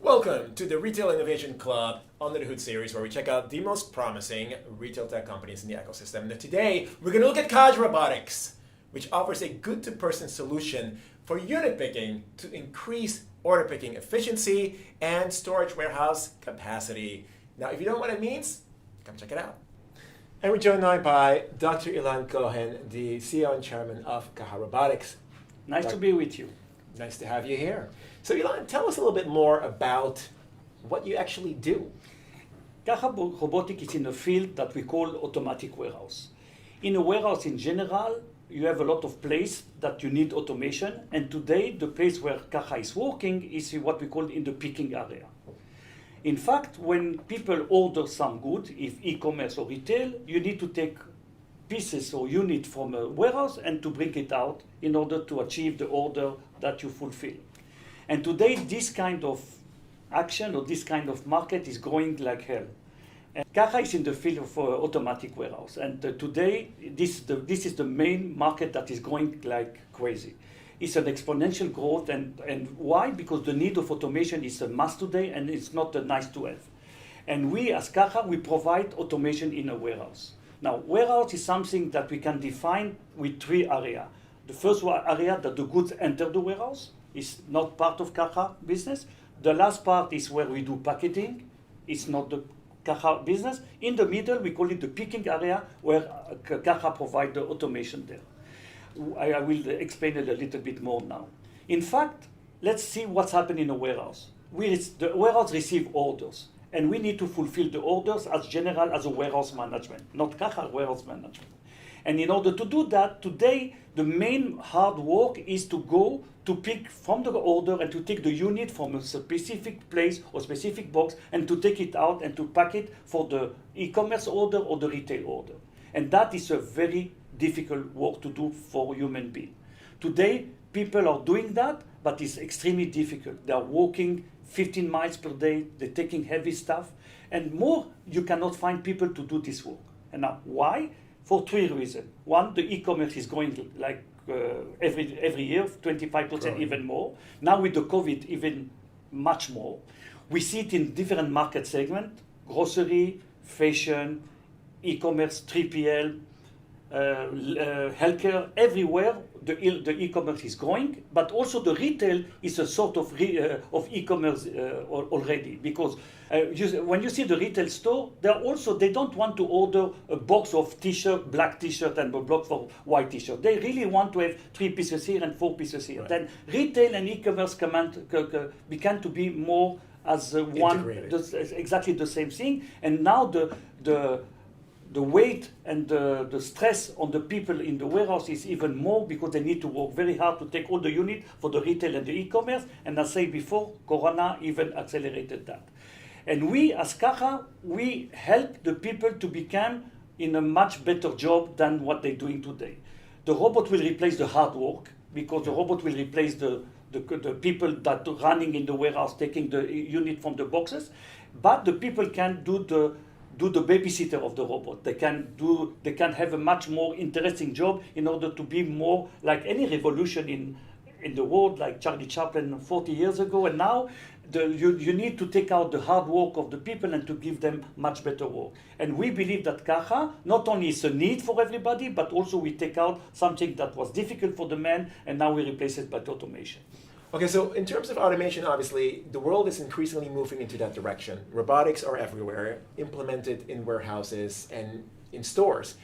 Welcome to the Retail Innovation Club Under the Hood series, where we check out the most promising retail tech companies in the ecosystem. And today, we're going to look at Caja Robotics, which offers a good-to-person solution for unit picking to increase order picking efficiency and storage warehouse capacity. Now, if you don't know what it means, come check it out. And we're joined now by Dr. Ilan Cohen, the CEO and chairman of Caja Robotics. Nice to be with you. Nice to have you here. So Ilan, tell us a little bit more about what you actually do. Caja Robotics is in a field that we call automatic warehouse. In a warehouse in general, you have a lot of place that you need automation, and today the place where Caja is working is what we call in the picking area. In fact, when people order some good, if e-commerce or retail, you need to take pieces or unit from a warehouse and to bring it out in order to achieve the order that you fulfill. And today, this kind of action or this kind of market is growing like hell. And Caja is in the field of automatic warehouse. And today, this is the main market that is growing like crazy. It's an exponential growth. And why? Because the need of automation is a must today, and it's not a nice to have. And we, as Caja, we provide automation in a warehouse. Now, warehouse is something that we can define with three areas. The first area that the goods enter the warehouse is not part of Caja business. The last part is where we do packaging. It's not the Caja business. In the middle, we call it the picking area, where Caja provides the automation there. I will explain it a little bit more now. In fact, let's see what's happening in a warehouse. The warehouse receives orders, and we need to fulfill the orders as general as a warehouse management, not Caja warehouse management. And in order to do that, today, the main hard work is to go to pick from the order and to take the unit from a specific place or specific box and to take it out and to pack it for the e-commerce order or the retail order. And that is a very difficult work to do for human being. Today, people are doing that, but it's extremely difficult. They are walking 15 miles per day, they're taking heavy stuff, and more, you cannot find people to do this work. And now, why? For three reasons. One, the e-commerce is going like every year, 25%, even more. Now with the COVID, even much more. We see it in different market segments: grocery, fashion, e-commerce, 3PL, healthcare. Everywhere the e-commerce is growing, but also the retail is a sort of e-commerce already, because when you see the retail store, they don't want to order a box of t-shirt, black t-shirt, and a box of white t-shirt. They really want to have 3 pieces here and 4 pieces here. Right. Then retail and e-commerce began to be more as one, exactly the same thing. And now the weight and the stress on the people in the warehouse is even more, because they need to work very hard to take all the unit for the retail and the e-commerce. And as I said before, Corona even accelerated that. And we, as Caja, we help the people to become in a much better job than what they're doing today. The robot will replace the hard work, because the robot will replace the people that are running in the warehouse, taking the unit from the boxes. But the people can do the babysitter of the robot. They can have a much more interesting job in order to be more like any revolution in the world, like Charlie Chaplin 40 years ago. And now you need to take out the hard work of the people and to give them much better work. And we believe that Caja not only is a need for everybody, but also we take out something that was difficult for the man, and now we replace it by automation. Okay, so in terms of automation, obviously, the world is increasingly moving into that direction. Robotics are everywhere, implemented in warehouses and in stores.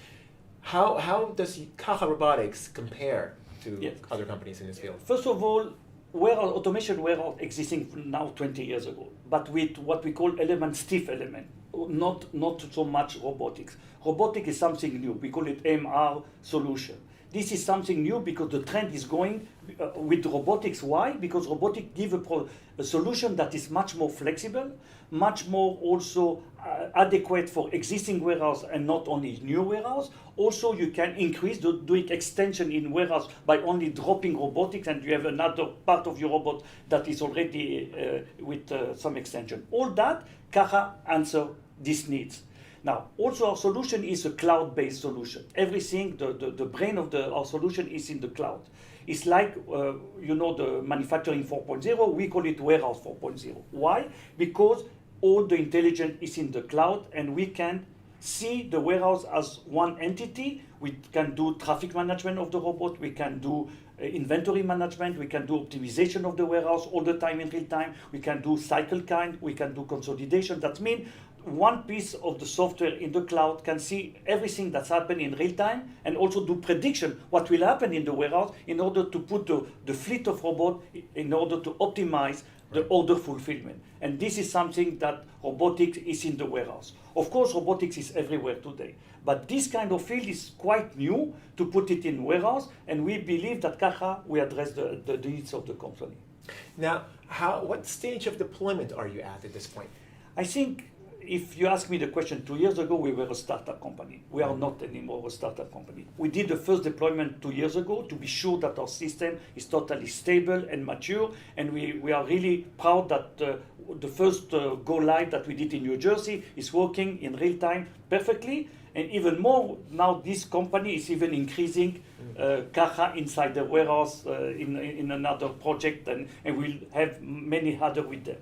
How does Caja Robotics compare to other companies in this field? First of all, automation warehouse existing now 20 years ago, but with what we call stiff element, not so much robotics. Robotics is something new. We call it MR solution. This is something new because the trend is going with robotics. Why? Because robotics give a solution that is much more flexible, much more also adequate for existing warehouse and not only new warehouse. Also, you can increase doing extension in warehouse by only dropping robotics, and you have another part of your robot that is already with some extension. All that, Caja answer these needs. Now, also our solution is a cloud-based solution. Everything, the brain of our solution is in the cloud. It's like, the manufacturing 4.0, we call it warehouse 4.0. Why? Because all the intelligence is in the cloud, and we can see the warehouse as one entity. We can do traffic management of the robot, we can do inventory management, we can do optimization of the warehouse all the time in real time, we can do cycle count, we can do consolidation. That means one piece of the software in the cloud can see everything that's happening in real time and also do prediction what will happen in the warehouse in order to put the fleet of robots in order to optimize the order fulfillment. And this is something that robotics is in the warehouse. Of course, robotics is everywhere today, but this kind of field is quite new to put it in warehouse, and we believe that Caja will address the needs of the company. Now, what stage of deployment are you at this point? I think if you ask me the question 2 years ago, we were a startup company. We are not anymore a startup company. We did the first deployment 2 years ago to be sure that our system is totally stable and mature, and we are really proud that the first go live that we did in New Jersey is working in real time perfectly, and even more now this company is even increasing Caja inside the warehouse in another project, and we'll have many other with them.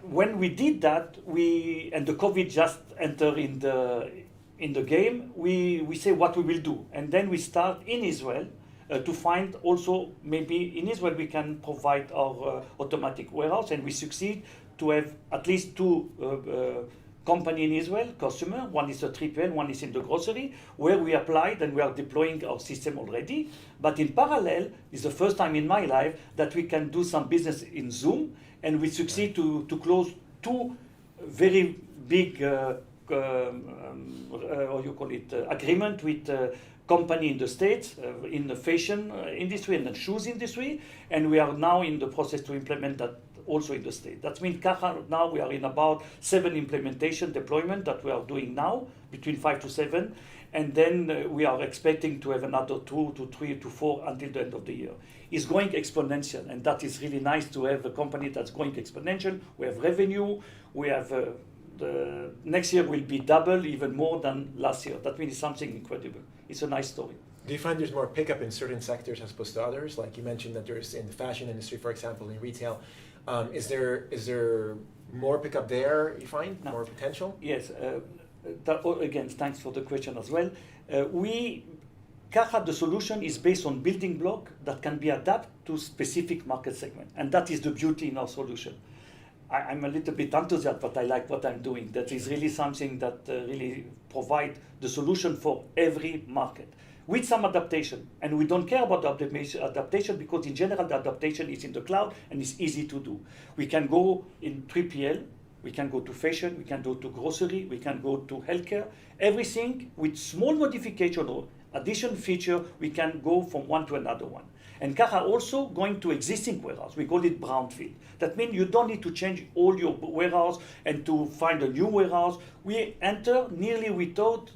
When we did that, and the COVID just entered in the game, we say what we will do, and then we start in Israel to find also maybe in Israel we can provide our automatic warehouse, and we succeed to have at least two company in Israel, customer. One is a 3PL, one is in the grocery, where we applied and we are deploying our system already. But in parallel, it's the first time in my life that we can do some business in Zoom, and we succeed to close two very big agreement with company in the States, in the fashion industry and the shoes industry, and we are now in the process to implement that also in the States. That means Caja, now we are in about 7 implementation deployment that we are doing now, between 5 to 7, and then we are expecting to have another 2 to 3 to 4 until the end of the year. It's going exponential, and that is really nice to have a company that's going exponential. We have revenue, we have the next year will be double, even more than last year. That means it's something incredible. It's a nice story. Do you find there's more pickup in certain sectors as opposed to others? Like you mentioned that there's in the fashion industry, for example, in retail. Is there more pickup there, you find? No. More potential? Yes. Again, thanks for the question as well. Caja, the solution is based on building block that can be adapted to specific market segment. And that is the beauty in our solution. I'm a little bit enthusiastic, but I like what I'm doing. That is really something that really provides the solution for every market with some adaptation. And we don't care about the adaptation because in general, the adaptation is in the cloud and it's easy to do. We can go in 3PL, we can go to fashion, we can go to grocery, we can go to healthcare. Everything with small modification or additional feature, we can go from one to another one. And Caja also going to existing warehouse. We call it brownfield. That means you don't need to change all your warehouse and to find a new warehouse. We enter nearly without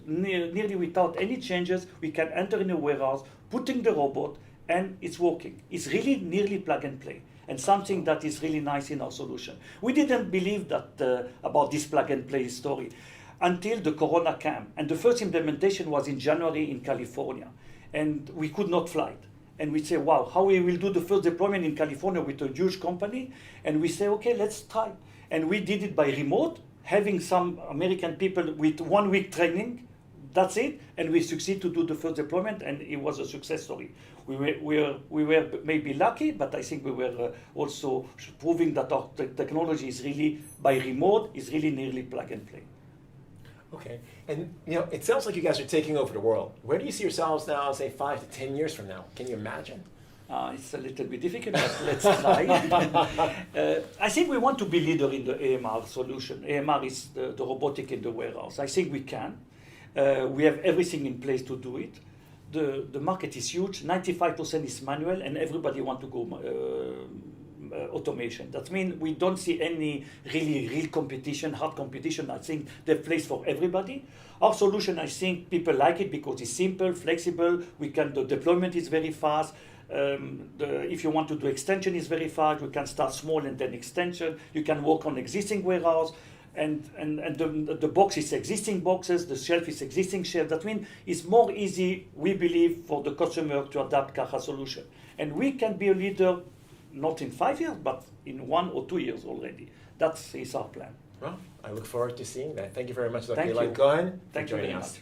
any changes. We can enter in a warehouse, putting the robot, and it's working. It's really nearly plug and play, and something that is really nice in our solution. We didn't believe that about this plug and play story until the Corona came. And the first implementation was in January in California, and we could not fly it. And we say, wow, how we will do the first deployment in California with a huge company? And we say, okay, let's try. And we did it by remote, having some American people with 1 week training. That's it. And we succeed to do the first deployment, and it was a success story. We were maybe lucky, but I think we were also proving that our technology is really, by remote, is really nearly plug and play. Okay, and it sounds like you guys are taking over the world. Where do you see yourselves now, say 5 to 10 years from now? Can you imagine? It's a little bit difficult, but let's try. I think we want to be leader in the AMR solution. AMR is the robotic in the warehouse. I think we can. We have everything in place to do it. The market is huge. 95% is manual, and everybody wants to go automation. That means we don't see any real competition, hard competition. I think there's place for everybody. Our solution, I think people like it because it's simple, flexible. The deployment is very fast. If you want to do extension, is very fast. You can start small and then extension. You can work on existing warehouse. and the box is existing boxes, the shelf is existing shelf. That means it's more easy, we believe, for the customer to adapt Caja solution. And we can be a leader not in 5 years, but in 1 or 2 years already. That is our plan. Well, I look forward to seeing that. Thank you very much, Dr. Thank Ilan you. Cohen, for Thank you joining very us. much.